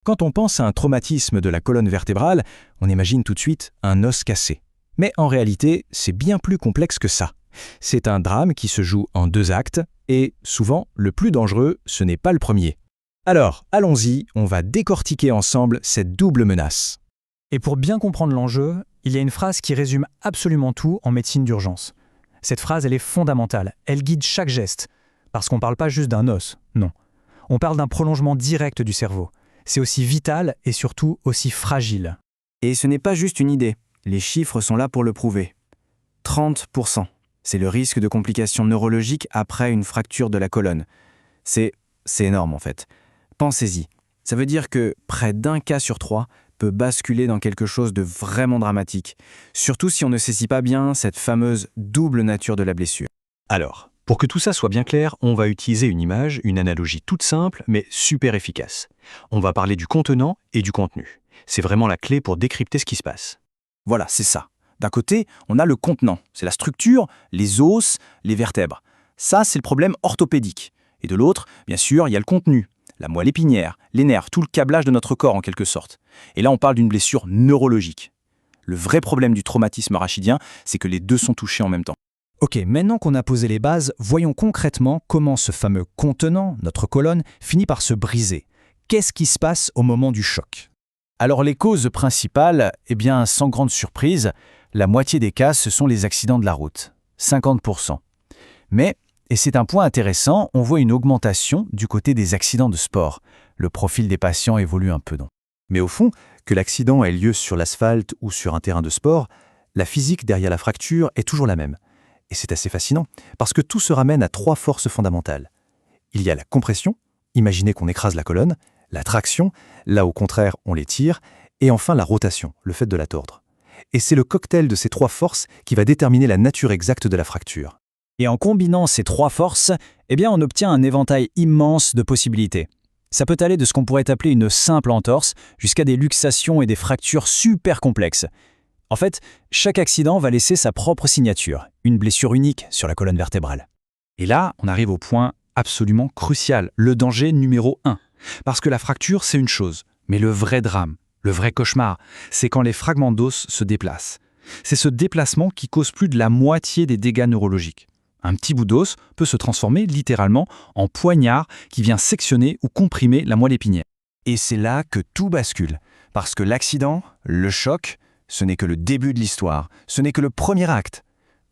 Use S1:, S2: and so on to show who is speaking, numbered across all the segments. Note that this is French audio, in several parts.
S1: Quand on pense à un traumatisme de la colonne vertébrale, on imagine tout de suite un os cassé. Mais en réalité, c'est bien plus complexe que ça. C'est un drame qui se joue en 2 actes, et souvent, le plus dangereux, ce n'est pas le premier. Alors, allons-y, on va décortiquer ensemble cette double menace.
S2: Et pour bien comprendre l'enjeu, il y a une phrase qui résume absolument tout en médecine d'urgence. Cette phrase, elle est fondamentale, elle guide chaque geste. Parce qu'on ne parle pas juste d'un os, non. On parle d'un prolongement direct du cerveau. C'est aussi vital et surtout aussi fragile.
S3: Et ce n'est pas juste une idée. Les chiffres sont là pour le prouver. 30%. C'est le risque de complications neurologiques après une fracture de la colonne. C'est énorme en fait. Pensez-y. Ça veut dire que près d'un cas sur 3 peut basculer dans quelque chose de vraiment dramatique. Surtout si on ne saisit pas bien cette fameuse double nature de la blessure.
S1: Alors, pour que tout ça soit bien clair, on va utiliser une image, une analogie toute simple, mais super efficace. On va parler du contenant et du contenu. C'est vraiment la clé pour décrypter ce qui se passe.
S3: Voilà, c'est ça. D'un côté, on a le contenant. C'est la structure, les os, les vertèbres. Ça, c'est le problème orthopédique. Et de l'autre, bien sûr, il y a le contenu. La moelle épinière, les nerfs, tout le câblage de notre corps en quelque sorte. Et là, on parle d'une blessure neurologique. Le vrai problème du traumatisme rachidien, c'est que les deux sont touchés en même temps.
S1: Ok, maintenant qu'on a posé les bases, voyons concrètement comment ce fameux contenant, notre colonne, finit par se briser. Qu'est-ce qui se passe au moment du choc? Alors les causes principales, sans grande surprise, la moitié des cas, ce sont les accidents de la route, 50%. Mais, et c'est un point intéressant, on voit une augmentation du côté des accidents de sport. Le profil des patients évolue un peu, non? Mais au fond, que l'accident ait lieu sur l'asphalte ou sur un terrain de sport, la physique derrière la fracture est toujours la même. Et c'est assez fascinant, parce que tout se ramène à 3 forces fondamentales. Il y a la compression, imaginez qu'on écrase la colonne, la traction, là au contraire on l'étire, et enfin la rotation, le fait de la tordre. Et c'est le cocktail de ces 3 forces qui va déterminer la nature exacte de la fracture. Et en combinant ces 3 forces, on obtient un éventail immense de possibilités. Ça peut aller de ce qu'on pourrait appeler une simple entorse jusqu'à des luxations et des fractures super complexes. En fait, chaque accident va laisser sa propre signature, une blessure unique sur la colonne vertébrale. Et là, on arrive au point absolument crucial, le danger numéro 1. Parce que la fracture, c'est une chose, mais le vrai drame, le vrai cauchemar, c'est quand les fragments d'os se déplacent. C'est ce déplacement qui cause plus de la moitié des dégâts neurologiques. Un petit bout d'os peut se transformer littéralement en poignard qui vient sectionner ou comprimer la moelle épinière. Et c'est là que tout bascule, parce que l'accident, le choc, ce n'est que le début de l'histoire, ce n'est que le premier acte.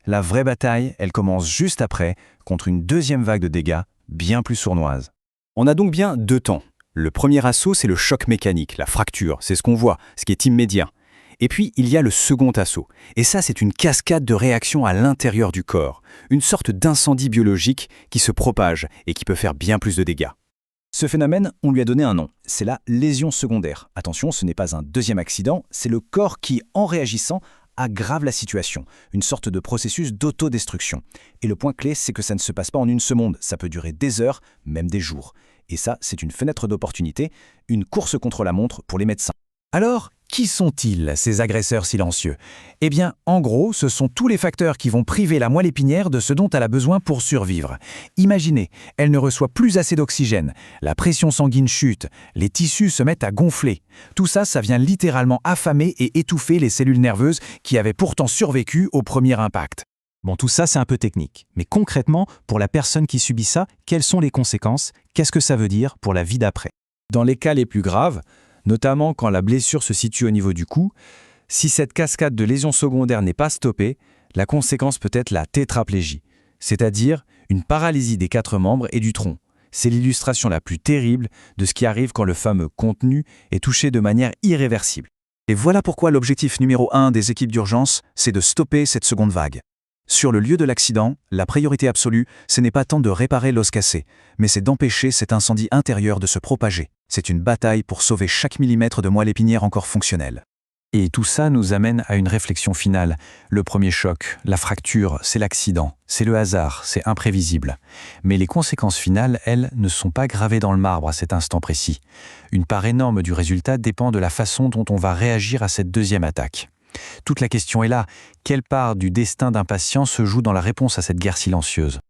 S1: La vraie bataille, elle commence juste après, contre une deuxième vague de dégâts bien plus sournoise. On a donc bien 2 temps. Le premier assaut, c'est le choc mécanique, la fracture, c'est ce qu'on voit, ce qui est immédiat. Et puis, il y a le second assaut. Et ça, c'est une cascade de réactions à l'intérieur du corps, une sorte d'incendie biologique qui se propage et qui peut faire bien plus de dégâts. Ce phénomène, on lui a donné un nom, c'est la lésion secondaire. Attention, ce n'est pas un deuxième accident, c'est le corps qui, en réagissant, aggrave la situation, une sorte de processus d'autodestruction. Et le point clé, c'est que ça ne se passe pas en une seconde, ça peut durer des heures, même des jours. Et ça, c'est une fenêtre d'opportunité, une course contre la montre pour les médecins. Alors, qui sont-ils, ces agresseurs silencieux? En gros, ce sont tous les facteurs qui vont priver la moelle épinière de ce dont elle a besoin pour survivre. Imaginez, elle ne reçoit plus assez d'oxygène, la pression sanguine chute, les tissus se mettent à gonfler. Tout ça, ça vient littéralement affamer et étouffer les cellules nerveuses qui avaient pourtant survécu au premier impact. Bon, tout ça, c'est un peu technique. Mais concrètement, pour la personne qui subit ça, quelles sont les conséquences? Qu'est-ce que ça veut dire pour la vie d'après? Dans les cas les plus graves, notamment quand la blessure se situe au niveau du cou, si cette cascade de lésions secondaires n'est pas stoppée, la conséquence peut être la tétraplégie, c'est-à-dire une paralysie des 4 membres et du tronc. C'est l'illustration la plus terrible de ce qui arrive quand le fameux contenu est touché de manière irréversible. Et voilà pourquoi l'objectif numéro 1 des équipes d'urgence, c'est de stopper cette seconde vague. Sur le lieu de l'accident, la priorité absolue, ce n'est pas tant de réparer l'os cassé, mais c'est d'empêcher cet incendie intérieur de se propager. C'est une bataille pour sauver chaque millimètre de moelle épinière encore fonctionnelle. Et tout ça nous amène à une réflexion finale. Le premier choc, la fracture, c'est l'accident, c'est le hasard, c'est imprévisible. Mais les conséquences finales, elles, ne sont pas gravées dans le marbre à cet instant précis. Une part énorme du résultat dépend de la façon dont on va réagir à cette deuxième attaque. Toute la question est là, quelle part du destin d'un patient se joue dans la réponse à cette guerre silencieuse?